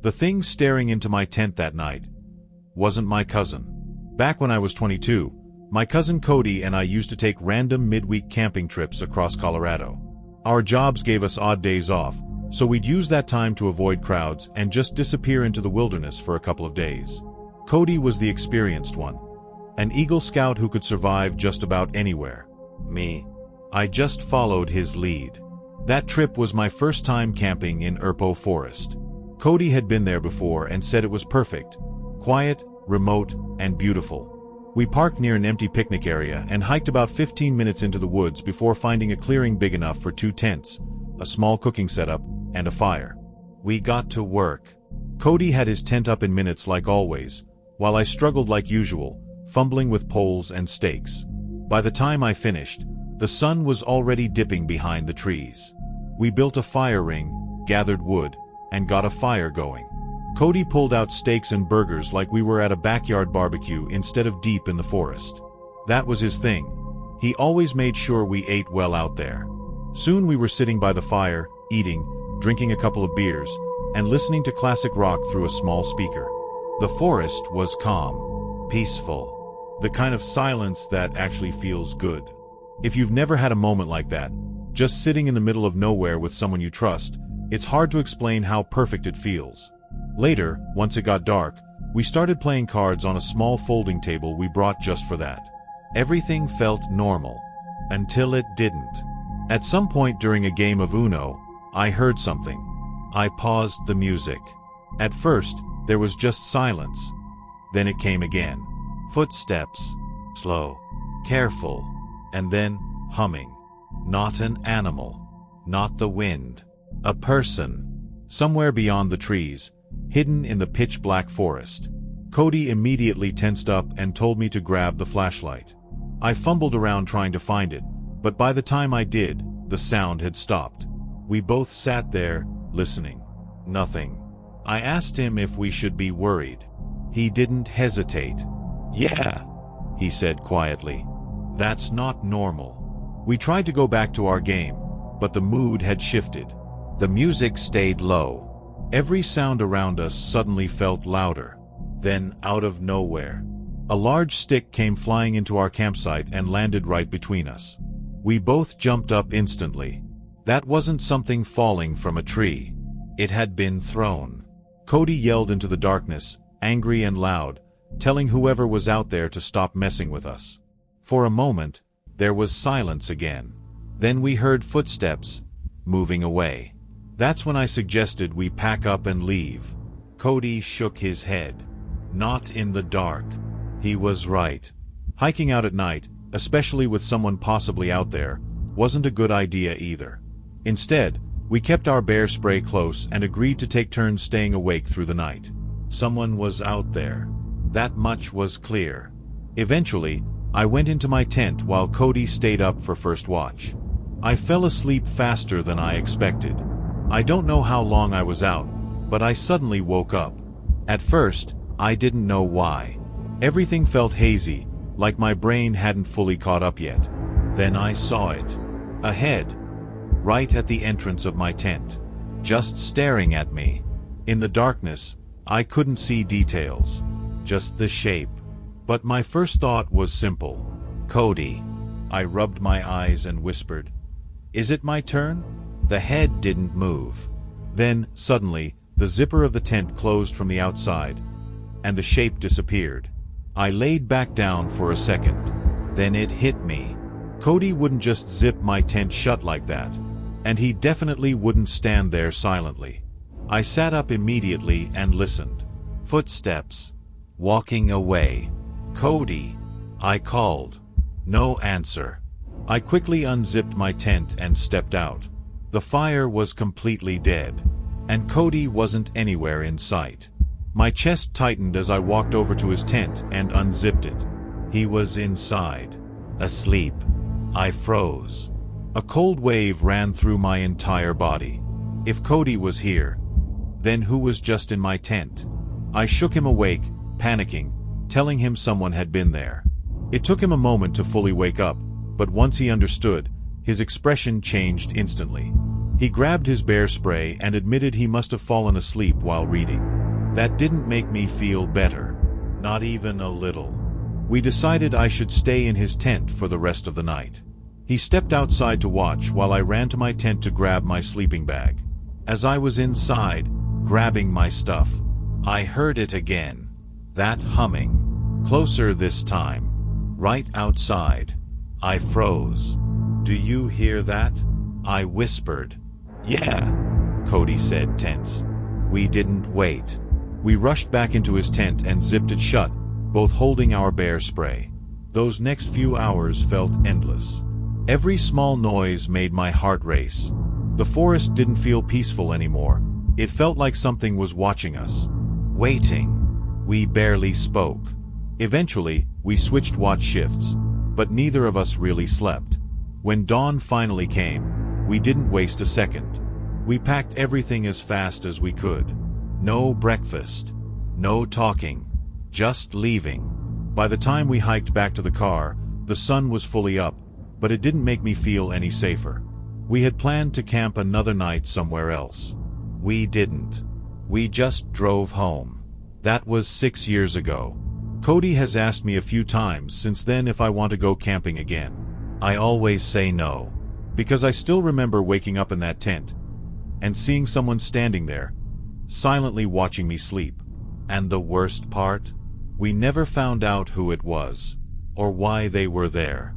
The thing staring into my tent that night wasn't my cousin. Back when I was 22, my cousin Cody and I used to take random midweek camping trips across Colorado. Our jobs gave us odd days off, so we'd use that time to avoid crowds and just disappear into the wilderness for a couple of days. Cody was the experienced one, an Eagle Scout who could survive just about anywhere. Me, I just followed his lead. That trip was my first time camping in Erpo Forest. Cody had been there before and said it was perfect, quiet, remote, and beautiful. We parked near an empty picnic area and hiked about 15 minutes into the woods before finding a clearing big enough for 2 tents, a small cooking setup, and a fire. We got to work. Cody had his tent up in minutes like always, while I struggled like usual, fumbling with poles and stakes. By the time I finished, the sun was already dipping behind the trees. We built a fire ring, gathered wood, and got a fire going. Cody pulled out steaks and burgers like we were at a backyard barbecue instead of deep in the forest. That was his thing. He always made sure we ate well out there. Soon we were sitting by the fire, eating, drinking a couple of beers, and listening to classic rock through a small speaker. The forest was calm, peaceful, the kind of silence that actually feels good. If you've never had a moment like that, just sitting in the middle of nowhere with someone you trust, it's hard to explain how perfect it feels. Later, once it got dark, we started playing cards on a small folding table we brought just for that. Everything felt normal. Until it didn't. At some point during a game of Uno, I heard something. I paused the music. At first, there was just silence. Then it came again. Footsteps. Slow. Careful. And then, humming. Not an animal. Not the wind. A person. Somewhere beyond the trees, hidden in the pitch-black forest. Cody immediately tensed up and told me to grab the flashlight. I fumbled around trying to find it, but by the time I did, the sound had stopped. We both sat there, listening. Nothing. I asked him if we should be worried. He didn't hesitate. "Yeah," he said quietly. "That's not normal." We tried to go back to our game, but the mood had shifted. The music stayed low. Every sound around us suddenly felt louder. Then, out of nowhere, a large stick came flying into our campsite and landed right between us. We both jumped up instantly. That wasn't something falling from a tree. It had been thrown. Cody yelled into the darkness, angry and loud, telling whoever was out there to stop messing with us. For a moment, there was silence again. Then we heard footsteps, moving away. That's when I suggested we pack up and leave. Cody shook his head. Not in the dark. He was right. Hiking out at night, especially with someone possibly out there, wasn't a good idea either. Instead, we kept our bear spray close and agreed to take turns staying awake through the night. Someone was out there. That much was clear. Eventually, I went into my tent while Cody stayed up for first watch. I fell asleep faster than I expected. I don't know how long I was out, but I suddenly woke up. At first, I didn't know why. Everything felt hazy, like my brain hadn't fully caught up yet. Then I saw it. Ahead. Right at the entrance of my tent. Just staring at me. In the darkness, I couldn't see details. Just the shape. But my first thought was simple. Cody. I rubbed my eyes and whispered. "Is it my turn?" The head didn't move. Then, suddenly, the zipper of the tent closed from the outside, and the shape disappeared. I laid back down for a second. Then it hit me. Cody wouldn't just zip my tent shut like that, and he definitely wouldn't stand there silently. I sat up immediately and listened. Footsteps. Walking away. "Cody," I called. No answer. I quickly unzipped my tent and stepped out. The fire was completely dead, and Cody wasn't anywhere in sight. My chest tightened as I walked over to his tent and unzipped it. He was inside, asleep. I froze. A cold wave ran through my entire body. If Cody was here, then who was just in my tent? I shook him awake, panicking, telling him someone had been there. It took him a moment to fully wake up, but once he understood, his expression changed instantly. He grabbed his bear spray and admitted he must have fallen asleep while reading. That didn't make me feel better. Not even a little. We decided I should stay in his tent for the rest of the night. He stepped outside to watch while I ran to my tent to grab my sleeping bag. As I was inside, grabbing my stuff, I heard it again. That humming. Closer this time. Right outside. I froze. "Do you hear that?" I whispered. "Yeah," Cody said, tense. We didn't wait. We rushed back into his tent and zipped it shut, both holding our bear spray. Those next few hours felt endless. Every small noise made my heart race. The forest didn't feel peaceful anymore. It felt like something was watching us. Waiting. We barely spoke. Eventually, we switched watch shifts, but neither of us really slept. When dawn finally came, we didn't waste a second. We packed everything as fast as we could. No breakfast. No talking. Just leaving. By the time we hiked back to the car, the sun was fully up, but it didn't make me feel any safer. We had planned to camp another night somewhere else. We didn't. We just drove home. That was 6 years ago. Cody has asked me a few times since then if I want to go camping again. I always say no, because I still remember waking up in that tent and seeing someone standing there, silently watching me sleep. And the worst part? We never found out who it was, or why they were there.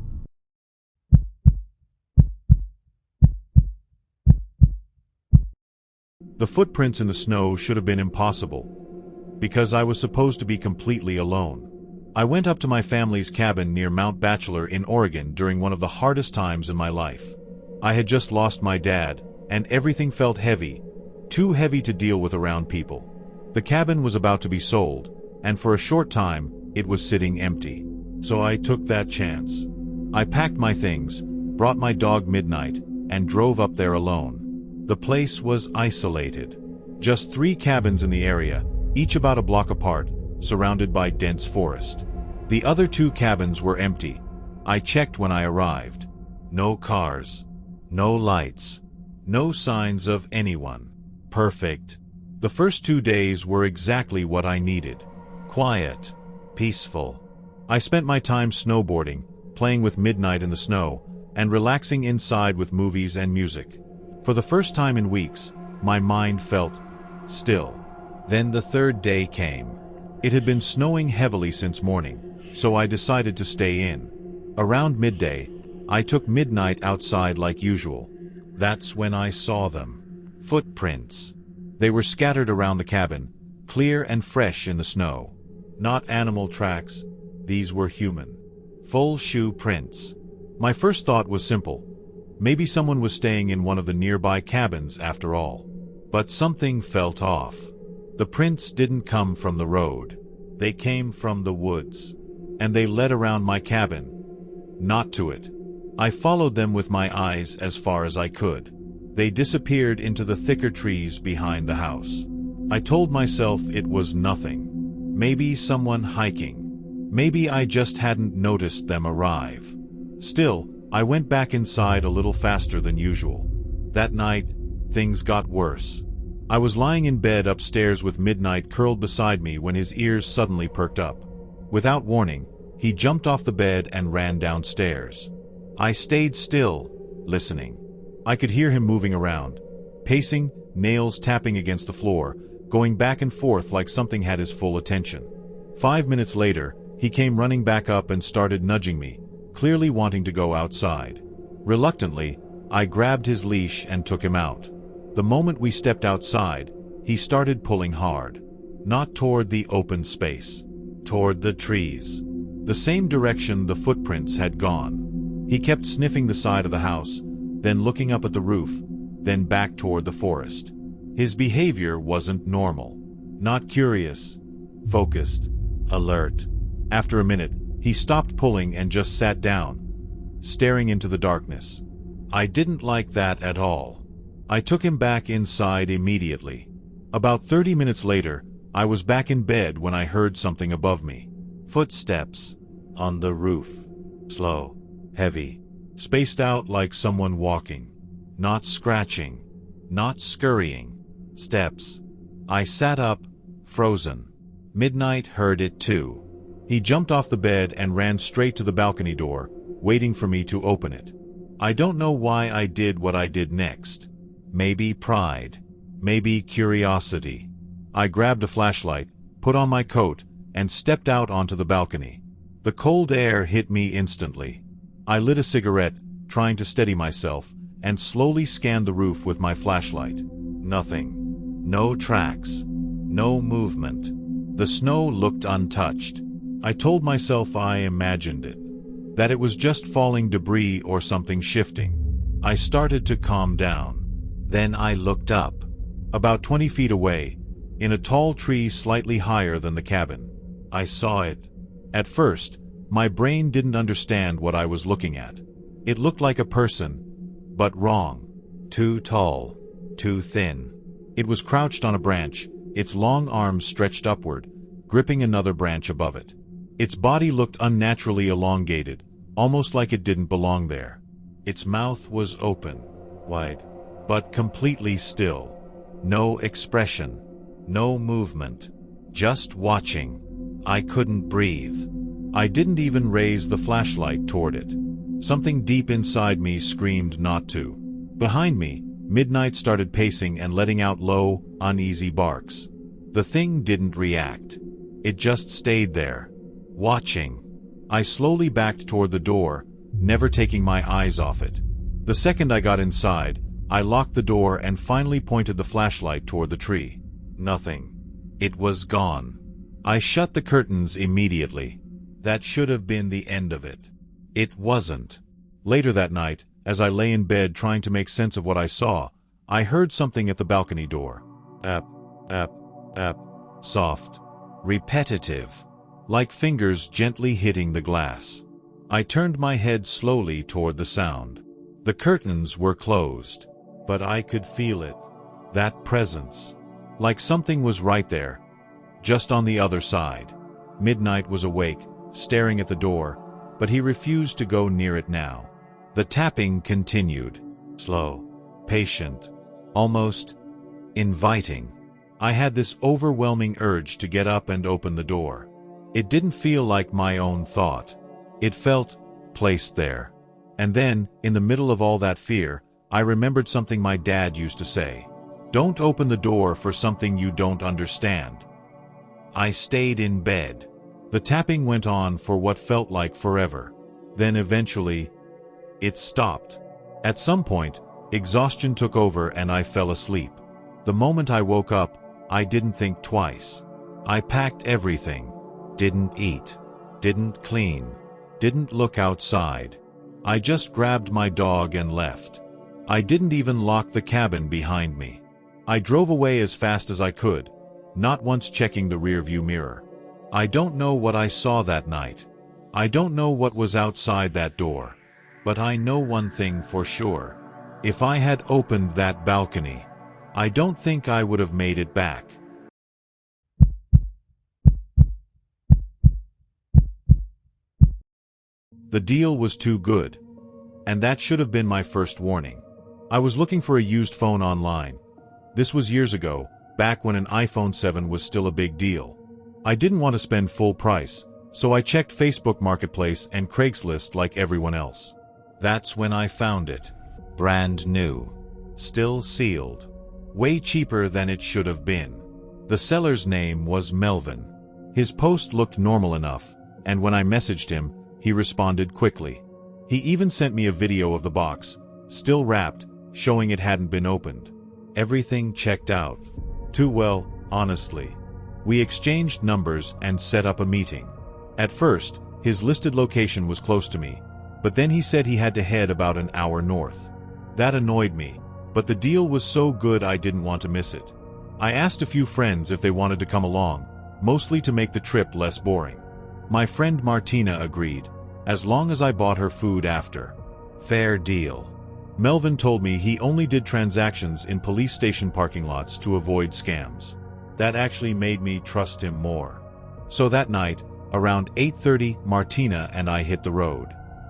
The footprints in the snow should have been impossible, because I was supposed to be completely alone. I went up to my family's cabin near Mount Bachelor in Oregon during one of the hardest times in my life. I had just lost my dad, and everything felt heavy, too heavy to deal with around people. The cabin was about to be sold, and for a short time, it was sitting empty. So I took that chance. I packed my things, brought my dog Midnight, and drove up there alone. The place was isolated. Just 3 cabins in the area, each about a block apart, surrounded by dense forest. The other 2 cabins were empty. I checked when I arrived. No cars. No lights. No signs of anyone. Perfect. The first 2 days were exactly what I needed. Quiet. Peaceful. I spent my time snowboarding, playing with Midnight in the snow, and relaxing inside with movies and music. For the first time in weeks, my mind felt still. Then the 3rd day came. It had been snowing heavily since morning, so I decided to stay in. Around midday, I took Midnight outside like usual. That's when I saw them. Footprints. They were scattered around the cabin, clear and fresh in the snow. Not animal tracks, these were human. Full shoe prints. My first thought was simple. Maybe someone was staying in one of the nearby cabins after all. But something felt off. The prints didn't come from the road. They came from the woods. And they led around my cabin. Not to it. I followed them with my eyes as far as I could. They disappeared into the thicker trees behind the house. I told myself it was nothing. Maybe someone hiking. Maybe I just hadn't noticed them arrive. Still, I went back inside a little faster than usual. That night, things got worse. I was lying in bed upstairs with Midnight curled beside me when his ears suddenly perked up. Without warning, he jumped off the bed and ran downstairs. I stayed still, listening. I could hear him moving around, pacing, nails tapping against the floor, going back and forth like something had his full attention. 5 minutes later, he came running back up and started nudging me, clearly wanting to go outside. Reluctantly, I grabbed his leash and took him out. The moment we stepped outside, he started pulling hard. Not toward the open space. Toward the trees. The same direction the footprints had gone. He kept sniffing the side of the house, then looking up at the roof, then back toward the forest. His behavior wasn't normal. Not curious. Focused. Alert. After a minute, he stopped pulling and just sat down, staring into the darkness. I didn't like that at all. I took him back inside immediately. About 30 minutes later, I was back in bed when I heard something above me. Footsteps. On the roof. Slow. Heavy. Spaced out like someone walking. Not scratching. Not scurrying. Steps. I sat up, frozen. Midnight heard it too. He jumped off the bed and ran straight to the balcony door, waiting for me to open it. I don't know why I did what I did next. Maybe pride. Maybe curiosity. I grabbed a flashlight, put on my coat, and stepped out onto the balcony. The cold air hit me instantly. I lit a cigarette, trying to steady myself, and slowly scanned the roof with my flashlight. Nothing. No tracks. No movement. The snow looked untouched. I told myself I imagined it. That it was just falling debris or something shifting. I started to calm down. Then I looked up. About 20 feet away, in a tall tree slightly higher than the cabin. I saw it. At first, my brain didn't understand what I was looking at. It looked like a person, but wrong. Too tall. Too thin. It was crouched on a branch, its long arms stretched upward, gripping another branch above it. Its body looked unnaturally elongated, almost like it didn't belong there. Its mouth was open, wide, but completely still. No expression. No movement. Just watching. I couldn't breathe. I didn't even raise the flashlight toward it. Something deep inside me screamed not to. Behind me, Midnight started pacing and letting out low, uneasy barks. The thing didn't react. It just stayed there, watching. I slowly backed toward the door, never taking my eyes off it. The second I got inside, I locked the door and finally pointed the flashlight toward the tree. Nothing. It was gone. I shut the curtains immediately. That should have been the end of it. It wasn't. Later that night, as I lay in bed trying to make sense of what I saw, I heard something at the balcony door. Ap, ap, ap. Soft. Repetitive. Like fingers gently hitting the glass. I turned my head slowly toward the sound. The curtains were closed, but I could feel it. That presence. Like something was right there, just on the other side. Midnight was awake, staring at the door, but he refused to go near it now. The tapping continued. Slow, patient, almost inviting. I had this overwhelming urge to get up and open the door. It didn't feel like my own thought. It felt placed there. And then, in the middle of all that fear, I remembered something my dad used to say. Don't open the door for something you don't understand. I stayed in bed. The tapping went on for what felt like forever. Then eventually, it stopped. At some point, exhaustion took over and I fell asleep. The moment I woke up, I didn't think twice. I packed everything. Didn't eat. Didn't clean. Didn't look outside. I just grabbed my dog and left. I didn't even lock the cabin behind me. I drove away as fast as I could, not once checking the rearview mirror. I don't know what I saw that night. I don't know what was outside that door. But I know one thing for sure. If I had opened that balcony, I don't think I would have made it back. The deal was too good. And that should have been my first warning. I was looking for a used phone online. This was years ago, back when an iPhone 7 was still a big deal. I didn't want to spend full price, so I checked Facebook Marketplace and Craigslist like everyone else. That's when I found it. Brand new. Still sealed. Way cheaper than it should have been. The seller's name was Melvin. His post looked normal enough, and when I messaged him, he responded quickly. He even sent me a video of the box, still wrapped, showing it hadn't been opened. Everything checked out. Too well, honestly. We exchanged numbers and set up a meeting. At first, his listed location was close to me, but then he said he had to head about an hour north. That annoyed me, but the deal was so good I didn't want to miss it. I asked a few friends if they wanted to come along, mostly to make the trip less boring. My friend Martina agreed, as long as I bought her food after. Fair deal. Melvin told me he only did transactions in police station parking lots to avoid scams. That actually made me trust him more. So that night, around 8:30, Martina and I hit the road.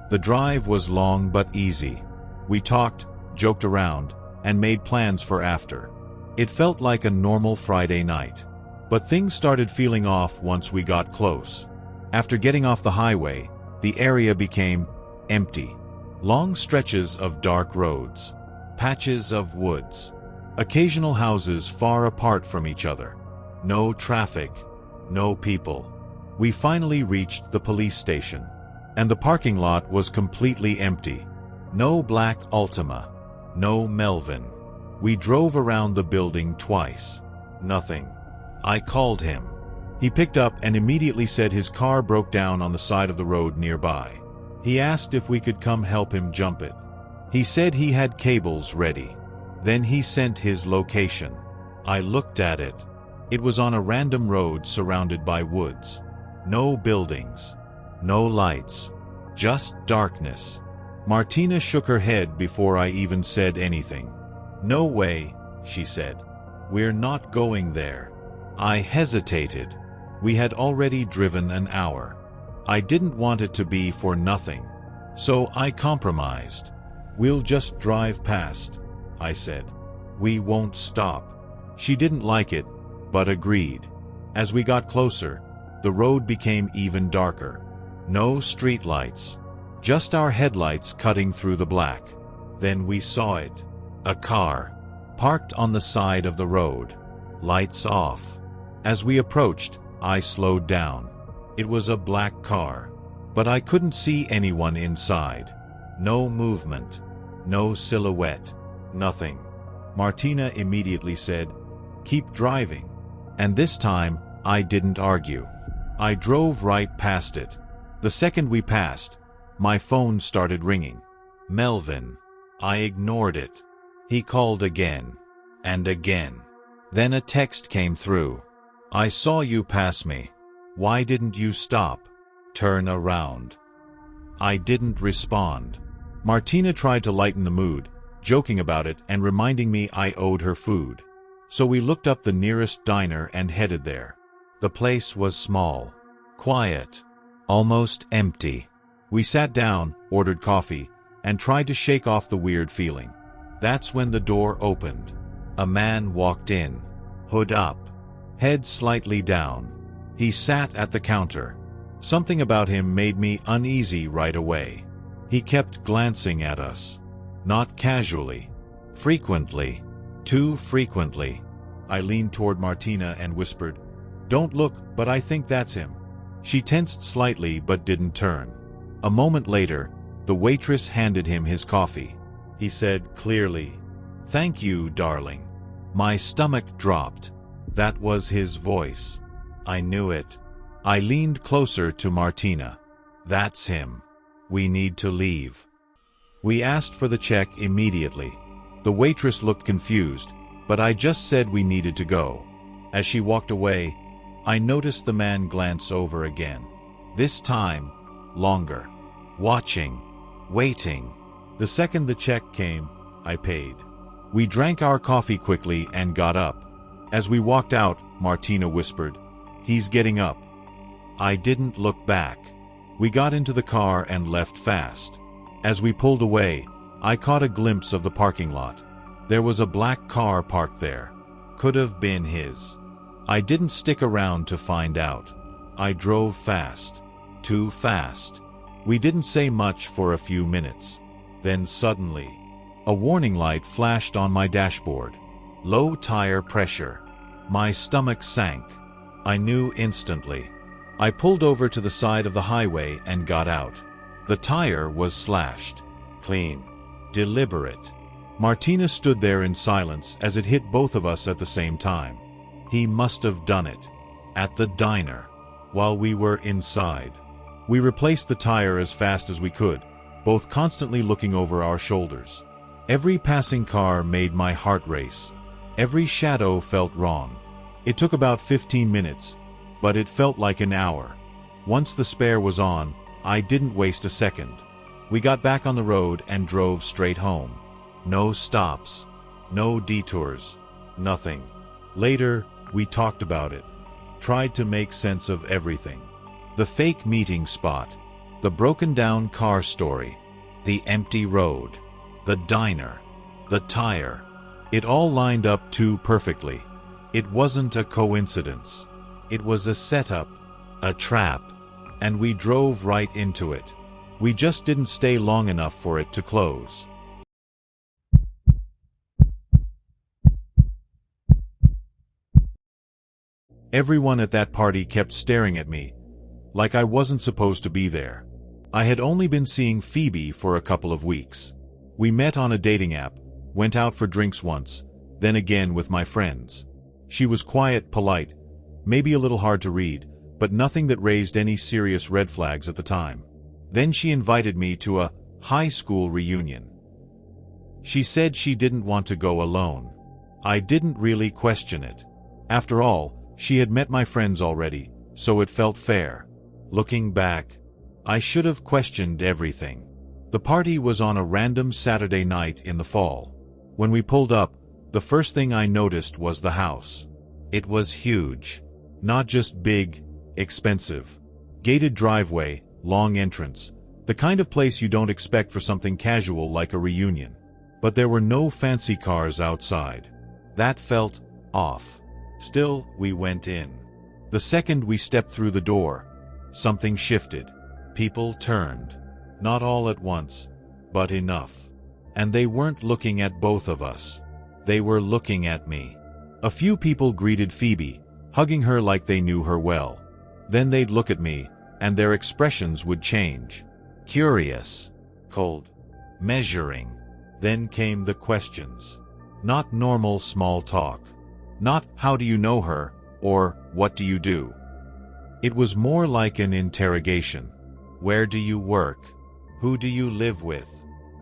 The drive was long but easy. We talked, joked around, and made plans for after. It felt like a normal Friday night. But things started feeling off once we got close. After getting off the highway, the area became empty. Long stretches of dark roads, patches of woods, occasional houses far apart from each other. No traffic, no people. We finally reached the police station, and the parking lot was completely empty. No black Altima, no Melvin. We drove around the building twice. Nothing. I called him. He picked up and immediately said his car broke down on the side of the road nearby. He asked if we could come help him jump it. He said he had cables ready. Then he sent his location. I looked at it. It was on a random road surrounded by woods. No buildings. No lights. Just darkness. Martina shook her head before I even said anything. "No way," she said. "We're not going there." I hesitated. We had already driven an hour. I didn't want it to be for nothing. So I compromised. "We'll just drive past," I said. "We won't stop." She didn't like it, but agreed. As we got closer, the road became even darker. No streetlights. Just our headlights cutting through the black. Then we saw it. A car. Parked on the side of the road. Lights off. As we approached, I slowed down. It was a black car. But I couldn't see anyone inside. No movement. No silhouette. Nothing. Martina immediately said, "Keep driving." And this time, I didn't argue. I drove right past it. The second we passed, my phone started ringing. Melvin. I ignored it. He called again. And again. Then a text came through. "I saw you pass me. Why didn't you stop? Turn around." I didn't respond. Martina tried to lighten the mood, joking about it and reminding me I owed her food. So we looked up the nearest diner and headed there. The place was small. Quiet. Almost empty. We sat down, ordered coffee, and tried to shake off the weird feeling. That's when the door opened. A man walked in. Hood up. Head slightly down. He sat at the counter. Something about him made me uneasy right away. He kept glancing at us. Not casually. Frequently. Too frequently. I leaned toward Martina and whispered, "Don't look, but I think that's him." She tensed slightly but didn't turn. A moment later, the waitress handed him his coffee. He said clearly, "Thank you, darling." My stomach dropped. That was his voice. I knew it. I leaned closer to Martina. "That's him. We need to leave." We asked for the check immediately. The waitress looked confused, but I just said we needed to go. As she walked away, I noticed the man glance over again. This time, longer. Watching. Waiting. The second the check came, I paid. We drank our coffee quickly and got up. As we walked out, Martina whispered, "He's getting up." I didn't look back. We got into the car and left fast. As we pulled away, I caught a glimpse of the parking lot. There was a black car parked there. Could have been his. I didn't stick around to find out. I drove fast. Too fast. We didn't say much for a few minutes. Then suddenly, a warning light flashed on my dashboard. Low tire pressure. My stomach sank. I knew instantly. I pulled over to the side of the highway and got out. The tire was slashed. Clean. Deliberate. Martina stood there in silence as it hit both of us at the same time. He must have done it. At the diner. While we were inside. We replaced the tire as fast as we could, both constantly looking over our shoulders. Every passing car made my heart race. Every shadow felt wrong. It took about 15 minutes, but it felt like an hour. Once the spare was on, I didn't waste a second. We got back on the road and drove straight home. No stops. No detours. Nothing. Later, we talked about it. Tried to make sense of everything. The fake meeting spot. The broken down car story. The empty road. The diner. The tire. It all lined up too perfectly. It wasn't a coincidence. It was a setup, a trap, and we drove right into it. We just didn't stay long enough for it to close. Everyone at that party kept staring at me, like I wasn't supposed to be there. I had only been seeing Phoebe for a couple of weeks. We met on a dating app, went out for drinks once, then again with my friends. She was quiet, polite, maybe a little hard to read, but nothing that raised any serious red flags at the time. Then she invited me to a high school reunion. She said she didn't want to go alone. I didn't really question it. After all, she had met my friends already, so it felt fair. Looking back, I should have questioned everything. The party was on a random Saturday night in the fall. When we pulled up, the first thing I noticed was the house. It was huge. Not just big, expensive. Gated driveway, long entrance. The kind of place you don't expect for something casual like a reunion. But there were no fancy cars outside. That felt off. Still, we went in. The second we stepped through the door, something shifted. People turned. Not all at once, but enough. And they weren't looking at both of us. They were looking at me. A few people greeted Phoebe, hugging her like they knew her well. Then they'd look at me, and their expressions would change. Curious. Cold. Measuring. Then came the questions. Not normal small talk. Not, how do you know her, or what do you do? It was more like an interrogation. Where do you work? Who do you live with?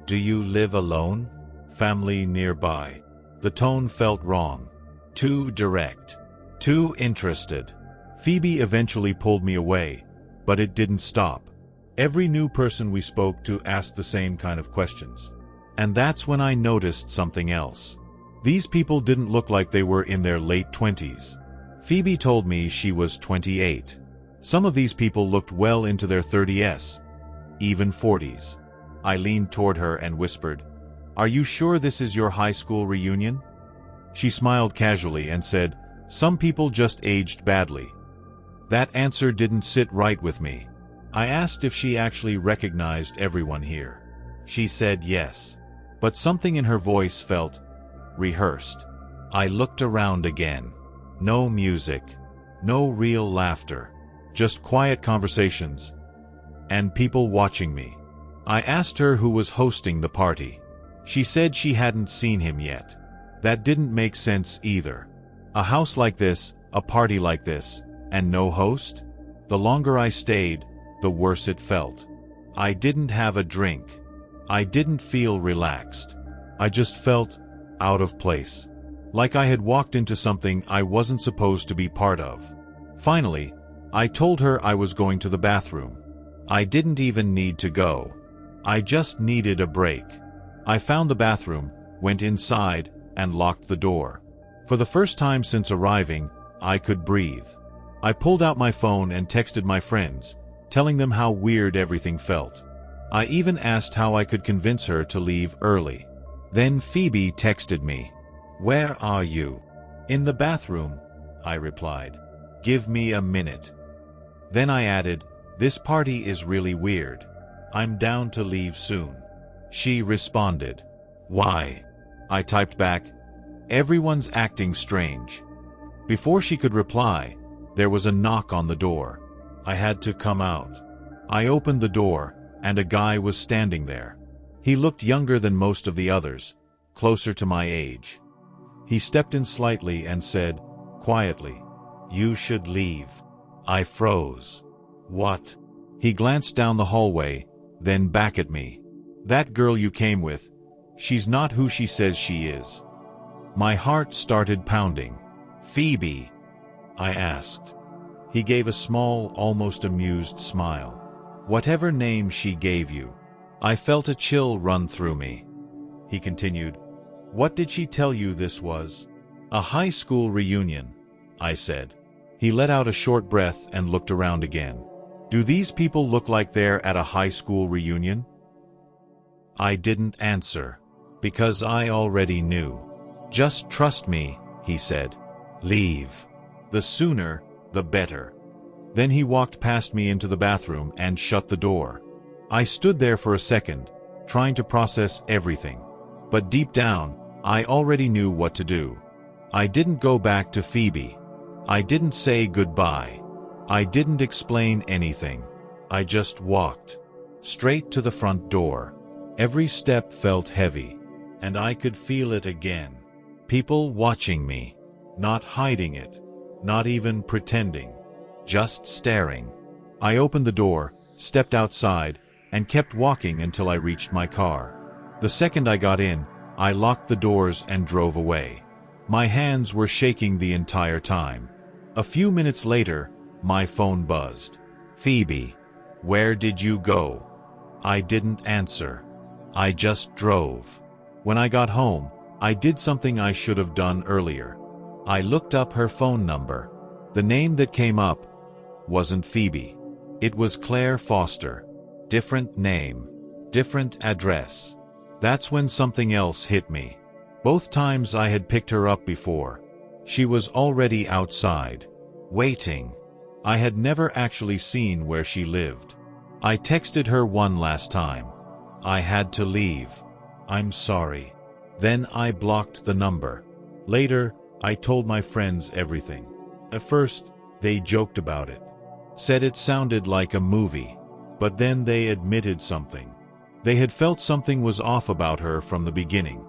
Do you live alone? Family nearby? The tone felt wrong. Too direct. Too interested. Phoebe eventually pulled me away, but it didn't stop. Every new person we spoke to asked the same kind of questions. And that's when I noticed something else. These people didn't look like they were in their late 20s. Phoebe told me she was 28. Some of these people looked well into their 30s, even 40s. I leaned toward her and whispered, "Are you sure this is your high school reunion?" She smiled casually and said, "Some people just aged badly." That answer didn't sit right with me. I asked if she actually recognized everyone here. She said yes. But something in her voice felt rehearsed. I looked around again. No music. No real laughter. Just quiet conversations. And people watching me. I asked her who was hosting the party. She said she hadn't seen him yet. That didn't make sense either. A house like this, a party like this, and no host? The longer I stayed, the worse it felt. I didn't have a drink. I didn't feel relaxed. I just felt out of place. Like I had walked into something I wasn't supposed to be part of. Finally, I told her I was going to the bathroom. I didn't even need to go. I just needed a break. I found the bathroom, went inside, and locked the door. For the first time since arriving, I could breathe. I pulled out my phone and texted my friends, telling them how weird everything felt. I even asked how I could convince her to leave early. Then Phoebe texted me. "Where are you?" "In the bathroom," I replied. "Give me a minute." Then I added, "This party is really weird. I'm down to leave soon." She responded, "Why?" I typed back, "Everyone's acting strange." Before she could reply, there was a knock on the door. I had to come out. I opened the door, and a guy was standing there. He looked younger than most of the others, closer to my age. He stepped in slightly and said, quietly, "You should leave." I froze. "What?" He glanced down the hallway, then back at me. "That girl you came with, she's not who she says she is." My heart started pounding. "Phoebe?" I asked. He gave a small, almost amused smile. "Whatever name she gave you." I felt a chill run through me. He continued, "What did she tell you this was?" "A high school reunion," I said. He let out a short breath and looked around again. "Do these people look like they're at a high school reunion?" I didn't answer, because I already knew. "Just trust me," he said. "Leave. The sooner, the better." Then he walked past me into the bathroom and shut the door. I stood there for a second, trying to process everything. But deep down, I already knew what to do. I didn't go back to Phoebe. I didn't say goodbye. I didn't explain anything. I just walked straight to the front door. Every step felt heavy, and I could feel it again. People watching me, not hiding it, not even pretending, just staring. I opened the door, stepped outside, and kept walking until I reached my car. The second I got in, I locked the doors and drove away. My hands were shaking the entire time. A few minutes later, my phone buzzed. "Phoebe, where did you go?" I didn't answer. I just drove. When I got home, I did something I should have done earlier. I looked up her phone number. The name that came up wasn't Phoebe. It was Claire Foster. Different name, different address. That's when something else hit me. Both times I had picked her up before, she was already outside, waiting. I had never actually seen where she lived. I texted her one last time. "I had to leave. I'm sorry." Then I blocked the number. Later, I told my friends everything. At first, they joked about it, said it sounded like a movie. But then they admitted something. They had felt something was off about her from the beginning.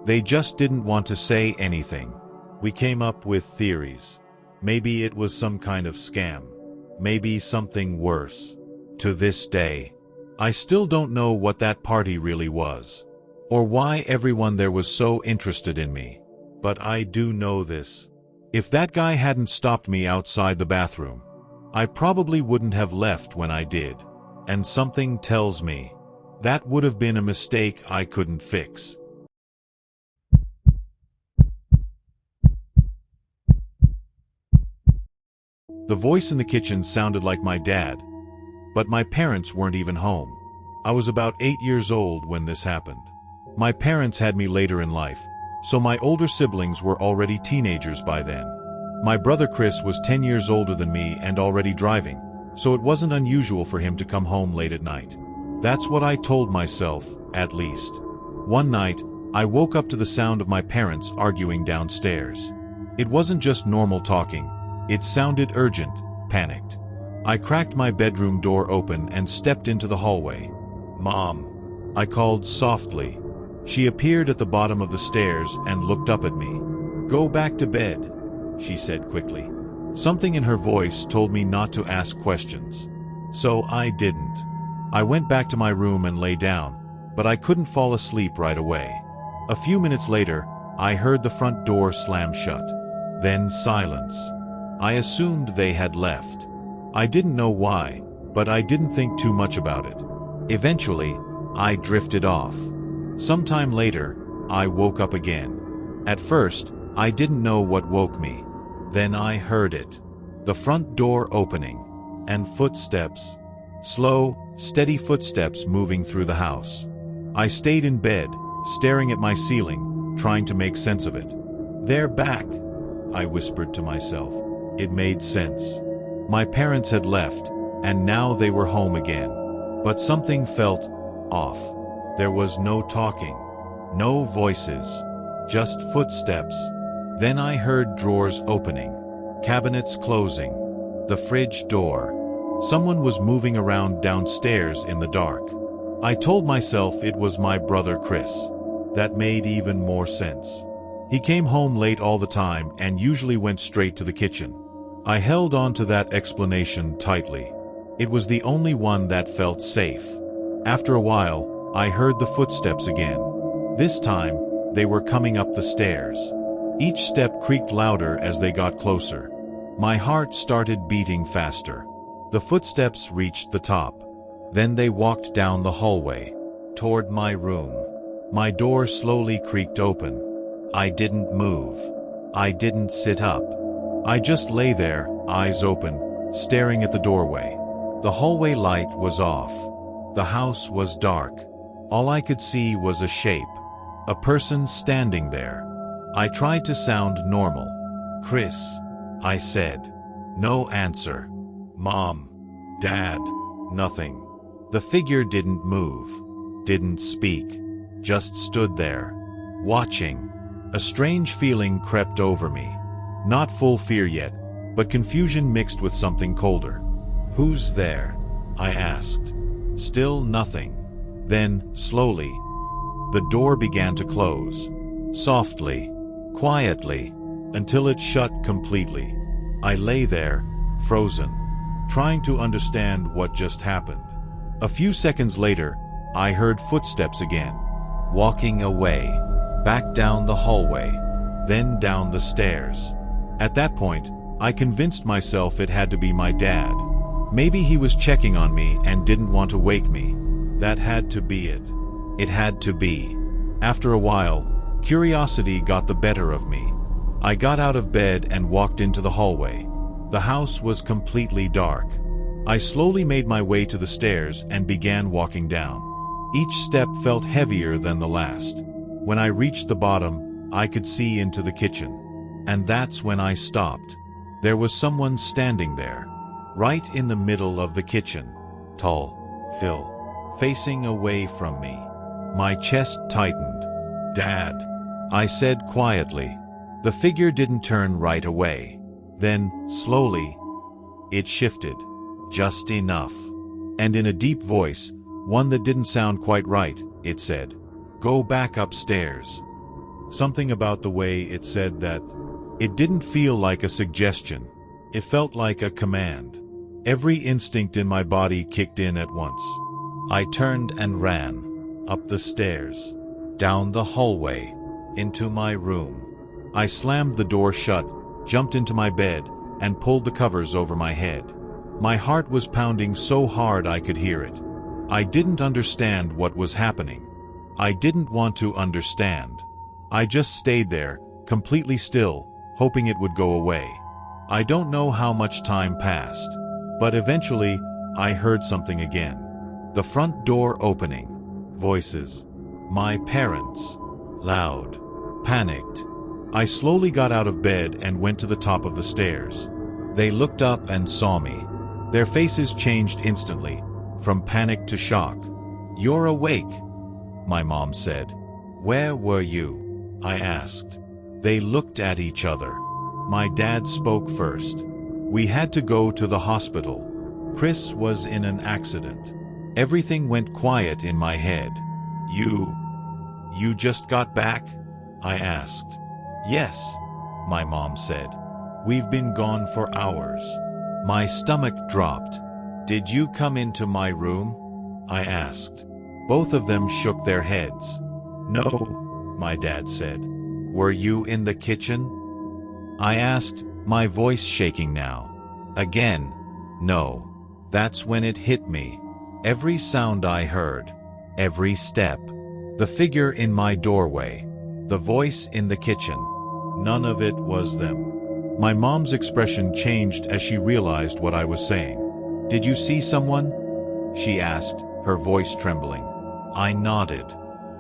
They just didn't want to say anything. We came up with theories. Maybe it was some kind of scam. Maybe something worse. To this day, I still don't know what that party really was, or why everyone there was so interested in me. But I do know this. If that guy hadn't stopped me outside the bathroom, I probably wouldn't have left when I did. And something tells me that would have been a mistake I couldn't fix. The voice in the kitchen sounded like my dad, but my parents weren't even home. I was about 8 years old when this happened. My parents had me later in life, so my older siblings were already teenagers by then. My brother Chris was 10 years older than me and already driving, so it wasn't unusual for him to come home late at night. That's what I told myself, at least. One night, I woke up to the sound of my parents arguing downstairs. It wasn't just normal talking. It sounded urgent, panicked. I cracked my bedroom door open and stepped into the hallway. "Mom," I called softly. She appeared at the bottom of the stairs and looked up at me. "Go back to bed," she said quickly. Something in her voice told me not to ask questions. So I didn't. I went back to my room and lay down, but I couldn't fall asleep right away. A few minutes later, I heard the front door slam shut. Then silence. I assumed they had left. I didn't know why, but I didn't think too much about it. Eventually, I drifted off. Sometime later, I woke up again. At first, I didn't know what woke me. Then I heard it. The front door opening. And footsteps. Slow, steady footsteps moving through the house. I stayed in bed, staring at my ceiling, trying to make sense of it. "They're back," I whispered to myself. It made sense. My parents had left, and now they were home again. But something felt off. There was no talking, no voices, just footsteps. Then I heard drawers opening, cabinets closing, the fridge door. Someone was moving around downstairs in the dark. I told myself it was my brother Chris. That made even more sense. He came home late all the time and usually went straight to the kitchen. I held on to that explanation tightly. It was the only one that felt safe. After a while, I heard the footsteps again. This time, they were coming up the stairs. Each step creaked louder as they got closer. My heart started beating faster. The footsteps reached the top. Then they walked down the hallway, toward my room. My door slowly creaked open. I didn't move. I didn't sit up. I just lay there, eyes open, staring at the doorway. The hallway light was off. The house was dark. All I could see was a shape. A person standing there. I tried to sound normal. "Chris," I said. No answer. "Mom, Dad," nothing. The figure didn't move, didn't speak, just stood there, watching. A strange feeling crept over me. Not full fear yet, but confusion mixed with something colder. "Who's there?" I asked. Still nothing. Then, slowly, the door began to close. Softly, quietly, until it shut completely. I lay there, frozen, trying to understand what just happened. A few seconds later, I heard footsteps again, walking away, back down the hallway, then down the stairs. At that point, I convinced myself it had to be my dad. Maybe he was checking on me and didn't want to wake me. That had to be it. It had to be. After a while, curiosity got the better of me. I got out of bed and walked into the hallway. The house was completely dark. I slowly made my way to the stairs and began walking down. Each step felt heavier than the last. When I reached the bottom, I could see into the kitchen. And that's when I stopped. There was someone standing there, right in the middle of the kitchen. Tall, Phil, facing away from me. My chest tightened. "Dad," I said quietly. The figure didn't turn right away. Then, slowly, it shifted. Just enough. And in a deep voice, one that didn't sound quite right, it said, "Go back upstairs." Something about the way it said that. It didn't feel like a suggestion. It felt like a command. Every instinct in my body kicked in at once. I turned and ran. Up the stairs. Down the hallway. Into my room. I slammed the door shut, jumped into my bed, and pulled the covers over my head. My heart was pounding so hard I could hear it. I didn't understand what was happening. I didn't want to understand. I just stayed there, completely still, hoping it would go away. I don't know how much time passed, but eventually, I heard something again. The front door opening. Voices. My parents. Loud. Panicked. I slowly got out of bed and went to the top of the stairs. They looked up and saw me. Their faces changed instantly, from panic to shock. "You're awake," my mom said. "Where were you?" I asked. They looked at each other. My dad spoke first. "We had to go to the hospital. Chris was in an accident." Everything went quiet in my head. You just got back?" I asked. "Yes," my mom said. "We've been gone for hours." My stomach dropped. "Did you come into my room?" I asked. Both of them shook their heads. "No," my dad said. "Were you in the kitchen?" I asked, my voice shaking now. Again, no. That's when it hit me. Every sound I heard, every step, the figure in my doorway, the voice in the kitchen, none of it was them. My mom's expression changed as she realized what I was saying. "Did you see someone?" she asked, her voice trembling. I nodded.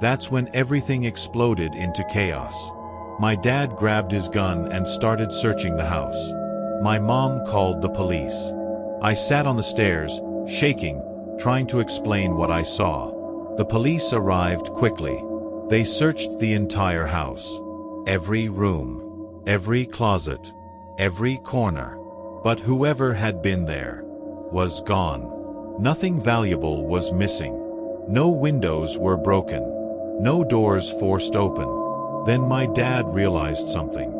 That's when everything exploded into chaos. My dad grabbed his gun and started searching the house. My mom called the police. I sat on the stairs, shaking, trying to explain what I saw. The police arrived quickly. They searched the entire house. Every room, every closet, every corner. But whoever had been there was gone. Nothing valuable was missing. No windows were broken. No doors forced open. Then my dad realized something.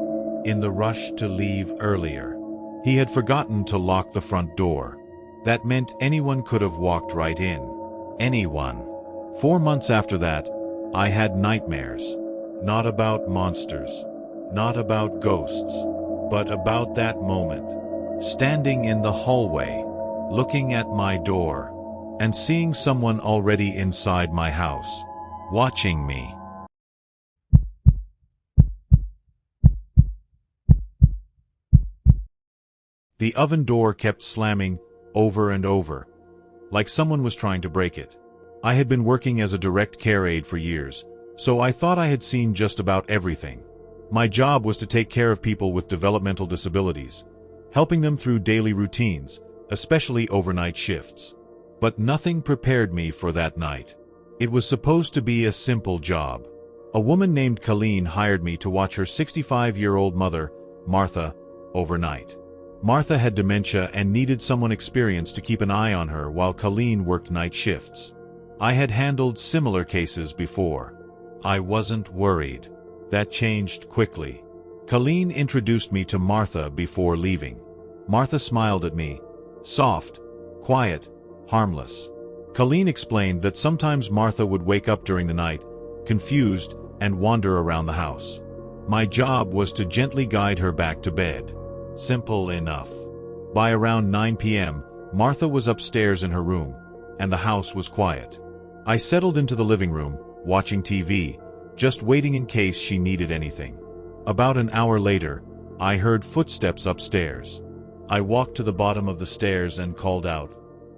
In the rush to leave earlier, he had forgotten to lock the front door. That meant anyone could have walked right in. Anyone. 4 months after that, I had nightmares. Not about monsters. Not about ghosts. But about that moment. Standing in the hallway, looking at my door, and seeing someone already inside my house, watching me. The oven door kept slamming over and over, like someone was trying to break it. I had been working as a direct care aide for years, so I thought I had seen just about everything. My job was to take care of people with developmental disabilities, helping them through daily routines, especially overnight shifts. But nothing prepared me for that night. It was supposed to be a simple job. A woman named Colleen hired me to watch her 65-year-old mother, Martha, overnight. Martha had dementia and needed someone experienced to keep an eye on her while Colleen worked night shifts. I had handled similar cases before. I wasn't worried. That changed quickly. Colleen introduced me to Martha before leaving. Martha smiled at me, soft, quiet, harmless. Colleen explained that sometimes Martha would wake up during the night, confused, and wander around the house. My job was to gently guide her back to bed. Simple enough. By around 9 p.m., Martha was upstairs in her room, and the house was quiet. I settled into the living room, watching TV, just waiting in case she needed anything. About an hour later, I heard footsteps upstairs. I walked to the bottom of the stairs and called out,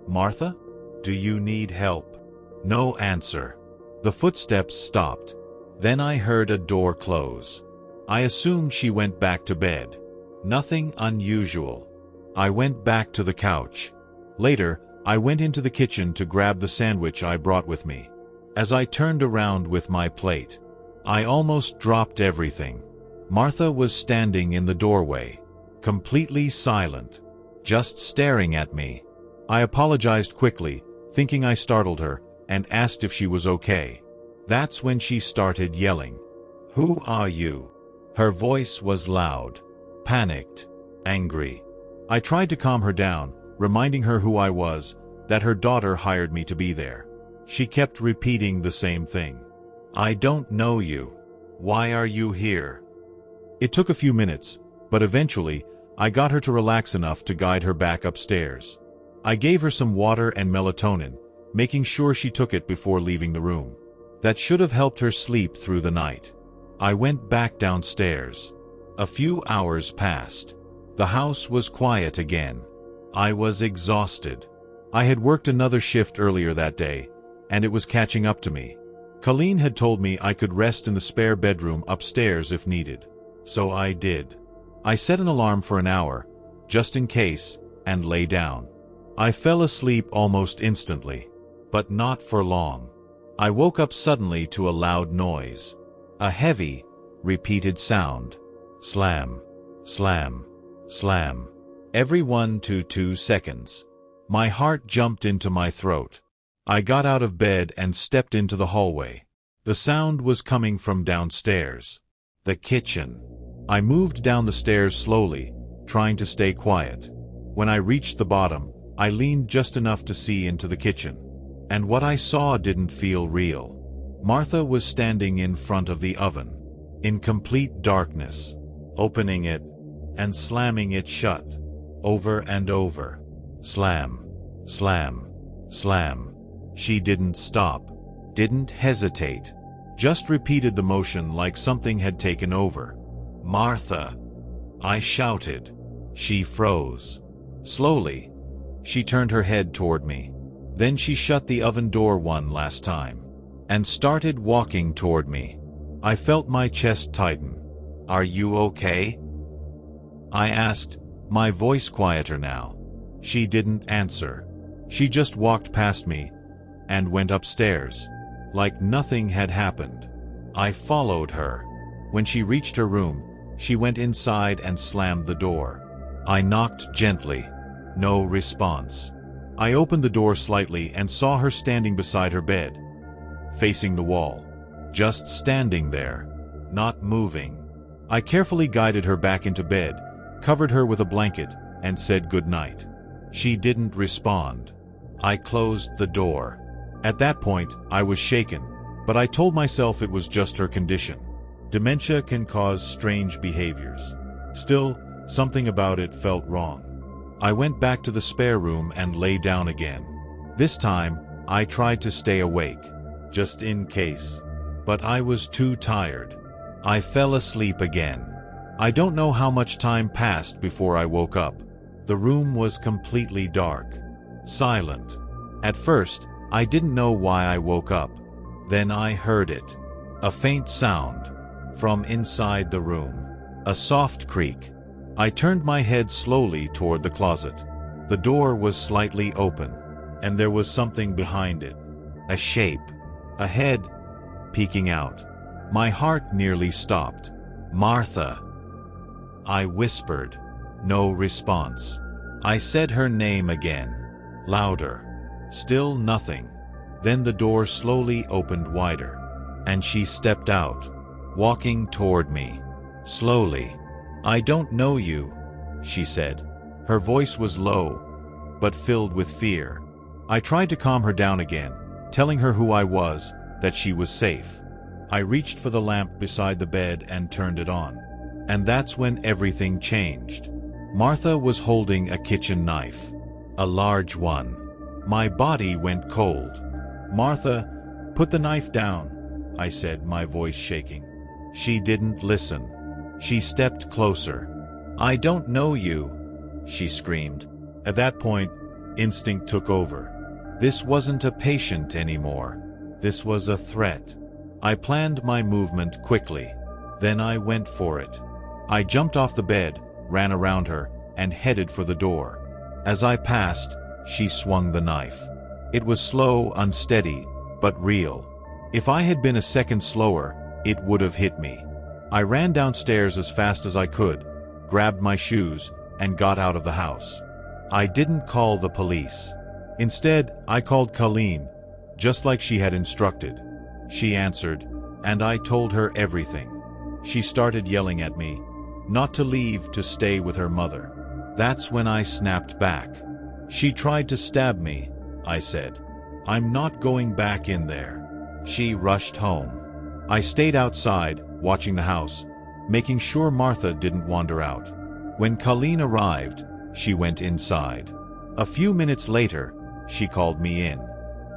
"Martha? Do you need help?" No answer. The footsteps stopped. Then I heard a door close. I assumed she went back to bed. Nothing unusual. I went back to the couch. Later, I went into the kitchen to grab the sandwich I brought with me. As I turned around with my plate, I almost dropped everything. Martha was standing in the doorway, completely silent, just staring at me. I apologized quickly, thinking I startled her, and asked if she was okay. That's when she started yelling. "Who are you?" Her voice was loud, panicked, angry. I tried to calm her down, reminding her who I was, that her daughter hired me to be there. She kept repeating the same thing. "I don't know you. Why are you here?" It took a few minutes, but eventually, I got her to relax enough to guide her back upstairs. I gave her some water and melatonin, making sure she took it before leaving the room. That should have helped her sleep through the night. I went back downstairs. A few hours passed. The house was quiet again. I was exhausted. I had worked another shift earlier that day, and it was catching up to me. Colleen had told me I could rest in the spare bedroom upstairs if needed. So I did. I set an alarm for an hour, just in case, and lay down. I fell asleep almost instantly, but not for long. I woke up suddenly to a loud noise. A heavy, repeated sound. Slam, slam, slam. Every 1 to 2 seconds. My heart jumped into my throat. I got out of bed and stepped into the hallway. The sound was coming from downstairs. The kitchen. I moved down the stairs slowly, trying to stay quiet. When I reached the bottom, I leaned just enough to see into the kitchen. And what I saw didn't feel real. Martha was standing in front of the oven, in complete darkness, opening it and slamming it shut, over and over. Slam, slam, slam. She didn't stop, didn't hesitate, just repeated the motion like something had taken over. "Martha!" I shouted. She froze. Slowly, she turned her head toward me. Then she shut the oven door one last time and started walking toward me. I felt my chest tighten. "Are you okay?" I asked, my voice quieter now. She didn't answer. She just walked past me and went upstairs, like nothing had happened. I followed her. When she reached her room, she went inside and slammed the door. I knocked gently. No response. I opened the door slightly and saw her standing beside her bed, facing the wall. Just standing there, not moving. I carefully guided her back into bed, covered her with a blanket, and said goodnight. She didn't respond. I closed the door. At that point, I was shaken, but I told myself it was just her condition. Dementia can cause strange behaviors. Still, something about it felt wrong. I went back to the spare room and lay down again. This time, I tried to stay awake, just in case. But I was too tired. I fell asleep again. I don't know how much time passed before I woke up. The room was completely dark, silent. At first, I didn't know why I woke up. Then I heard it. A faint sound. from inside the room. A soft creak. I turned my head slowly toward the closet. The door was slightly open, and there was something behind it. A shape. A head peeking out. My heart nearly stopped. "Martha," I whispered. No response. I said her name again. Louder. Still nothing. Then the door slowly opened wider, and she stepped out, walking toward me. Slowly. "I don't know you," she said. Her voice was low, but filled with fear. I tried to calm her down again, telling her who I was, that she was safe. I reached for the lamp beside the bed and turned it on. And that's when everything changed. Martha was holding a kitchen knife. A large one. My body went cold. "Martha, put the knife down," I said, my voice shaking. She didn't listen. She stepped closer. "I don't know you," she screamed. At that point, instinct took over. This wasn't a patient anymore. This was a threat. I planned my movement quickly. Then I went for it. I jumped off the bed, ran around her, and headed for the door. As I passed, she swung the knife. It was slow, unsteady, but real. If I had been a second slower, it would have hit me. I ran downstairs as fast as I could, grabbed my shoes, and got out of the house. I didn't call the police. Instead, I called Colleen, just like she had instructed. She answered, and I told her everything. She started yelling at me, not to leave, to stay with her mother. That's when I snapped back. "She tried to stab me," I said. "I'm not going back in there." She rushed home. I stayed outside, watching the house, making sure Martha didn't wander out. When Colleen arrived, she went inside. A few minutes later, she called me in.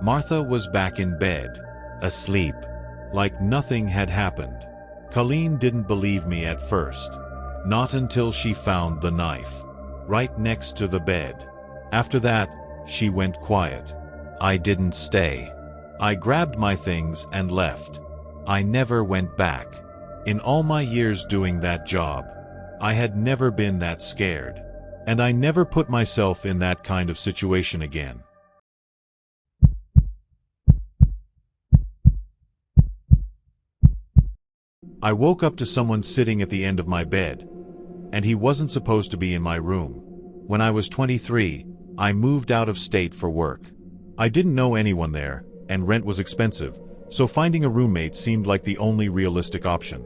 Martha was back in bed, asleep, like nothing had happened. Colleen didn't believe me at first. Not until she found the knife, right next to the bed. After that, she went quiet. I didn't stay. I grabbed my things and left. I never went back. In all my years doing that job, I had never been that scared. And I never put myself in that kind of situation again. I woke up to someone sitting at the end of my bed, and he wasn't supposed to be in my room. When I was 23, I moved out of state for work. I didn't know anyone there, and rent was expensive, so finding a roommate seemed like the only realistic option.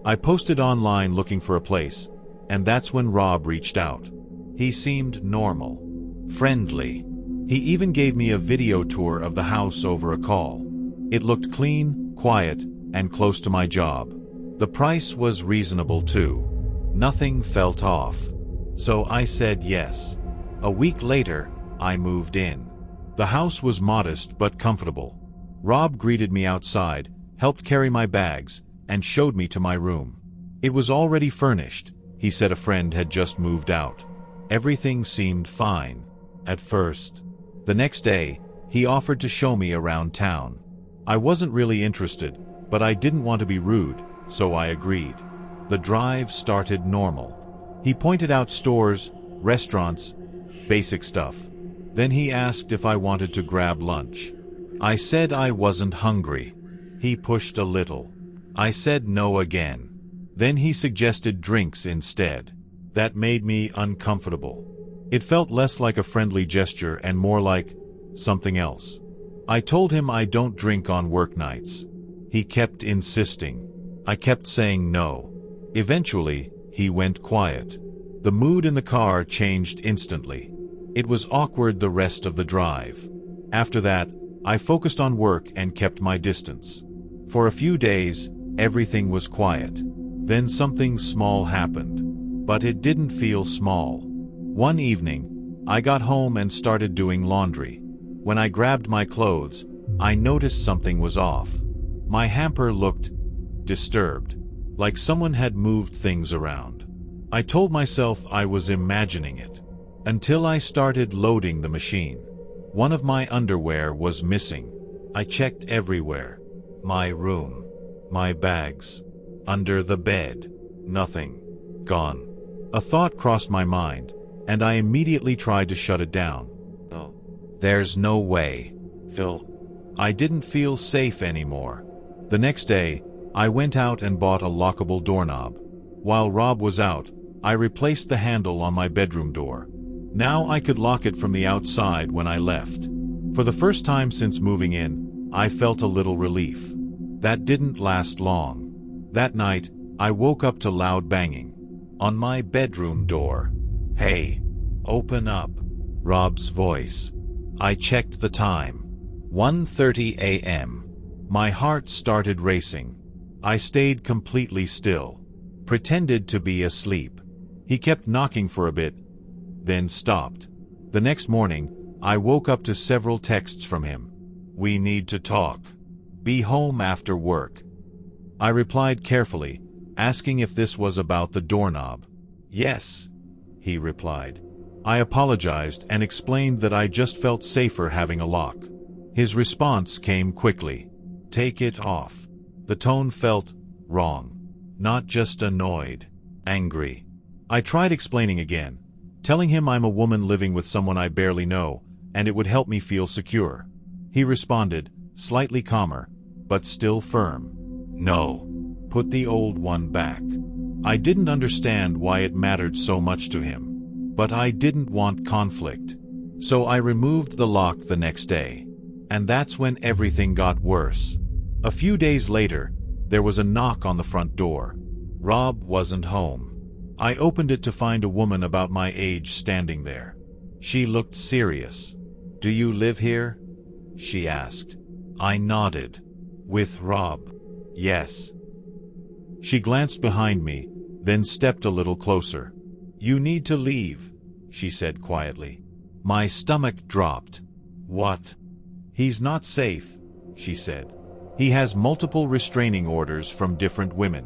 I posted online looking for a place, and that's when Rob reached out. He seemed normal, friendly. He even gave me a video tour of the house over a call. It looked clean, quiet, and close to my job. The price was reasonable too. Nothing felt off. So I said yes. A week later, I moved in. The house was modest but comfortable. Rob greeted me outside, helped carry my bags, and showed me to my room. It was already furnished. He said a friend had just moved out. Everything seemed fine. At first. The next day, he offered to show me around town. I wasn't really interested, but I didn't want to be rude, so I agreed. The drive started normal. He pointed out stores, restaurants, basic stuff. Then he asked if I wanted to grab lunch. I said I wasn't hungry. He pushed a little. I said no again. Then he suggested drinks instead. That made me uncomfortable. It felt less like a friendly gesture and more like something else. I told him I don't drink on work nights. He kept insisting. I kept saying no. Eventually, he went quiet. The mood in the car changed instantly. It was awkward the rest of the drive. After that, I focused on work and kept my distance. For a few days, everything was quiet. Then something small happened. But it didn't feel small. One evening, I got home and started doing laundry. When I grabbed my clothes, I noticed something was off. My hamper looked disturbed, like someone had moved things around. I told myself I was imagining it, until I started loading the machine. One of my underwear was missing. I checked everywhere. My room, my bags, Under the bed. Nothing. Gone. A thought crossed my mind, and I immediately tried to shut it down. Oh. There's no way. Phil. I didn't feel safe anymore. The next day, I went out and bought a lockable doorknob. While Rob was out, I replaced the handle on my bedroom door. Now I could lock it from the outside when I left. For the first time since moving in, I felt a little relief. That didn't last long. That night, I woke up to loud banging on my bedroom door. "Hey, open up." Rob's voice. I checked the time. 1:30 a.m. My heart started racing. I stayed completely still, pretended to be asleep. He kept knocking for a bit, then stopped. The next morning, I woke up to several texts from him. "We need to talk. Be home after work." I replied carefully, asking if this was about the doorknob. "Yes," he replied. I apologized and explained that I just felt safer having a lock. His response came quickly. "Take it off." The tone felt wrong. Not just annoyed, angry. I tried explaining again, telling him I'm a woman living with someone I barely know, and it would help me feel secure. He responded, slightly calmer, but still firm. "No. Put the old one back." I didn't understand why it mattered so much to him, but I didn't want conflict. So I removed the lock the next day. And that's when everything got worse. A few days later, there was a knock on the front door. Rob wasn't home. I opened it to find a woman about my age standing there. She looked serious. "Do you live here?" she asked. I nodded. "With Rob?" "Yes." She glanced behind me, then stepped a little closer. "You need to leave," she said quietly. My stomach dropped. "What?" "He's not safe," she said. "He has multiple restraining orders from different women."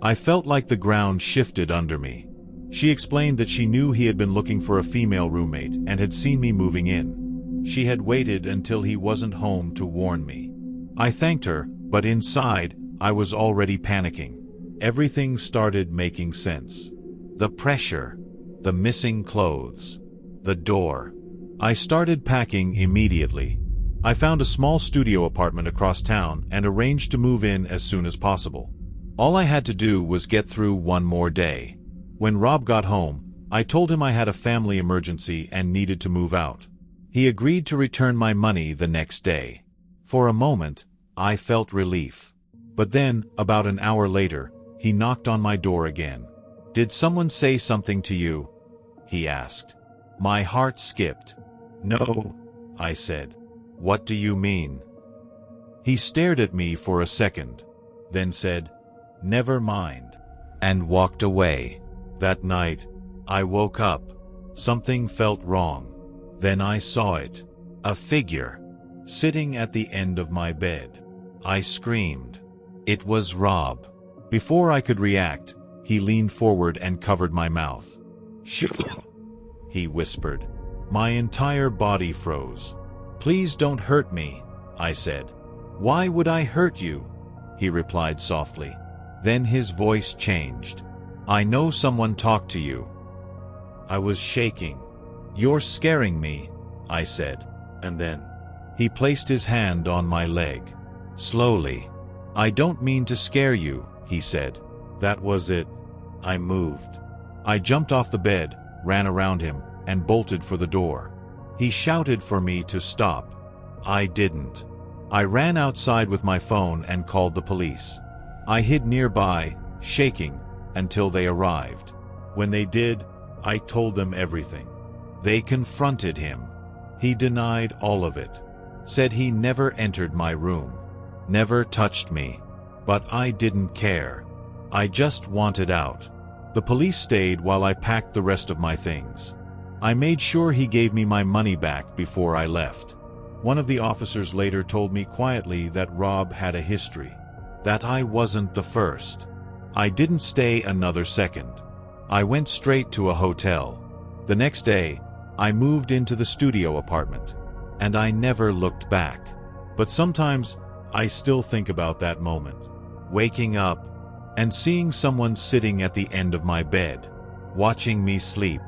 I felt like the ground shifted under me. She explained that she knew he had been looking for a female roommate and had seen me moving in. She had waited until he wasn't home to warn me. I thanked her, but inside, I was already panicking. Everything started making sense. The pressure, the missing clothes, the door. I started packing immediately. I found a small studio apartment across town and arranged to move in as soon as possible. All I had to do was get through one more day. When Rob got home, I told him I had a family emergency and needed to move out. He agreed to return my money the next day. For a moment, I felt relief. But then, about an hour later, he knocked on my door again. "Did someone say something to you?" he asked. My heart skipped. "No," I said. "What do you mean?" He stared at me for a second, then said, "Never mind," and walked away. That night, I woke up. Something felt wrong. Then I saw it. A figure, sitting at the end of my bed. I screamed. It was Rob. Before I could react, he leaned forward and covered my mouth. "Shh," he whispered. My entire body froze. "Please don't hurt me," I said. "Why would I hurt you?" he replied softly. Then his voice changed. "I know someone talked to you." I was shaking. "You're scaring me," I said. And then he placed his hand on my leg. Slowly. "I don't mean to scare you," he said. That was it. I moved. I jumped off the bed, ran around him, and bolted for the door. He shouted for me to stop. I didn't. I ran outside with my phone and called the police. I hid nearby, shaking, until they arrived. When they did, I told them everything. They confronted him. He denied all of it. Said he never entered my room. Never touched me. But I didn't care. I just wanted out. The police stayed while I packed the rest of my things. I made sure he gave me my money back before I left. One of the officers later told me quietly that Rob had a history. That I wasn't the first. I didn't stay another second. I went straight to a hotel. The next day, I moved into the studio apartment. And I never looked back. But sometimes, I still think about that moment. Waking up, and seeing someone sitting at the end of my bed, watching me sleep.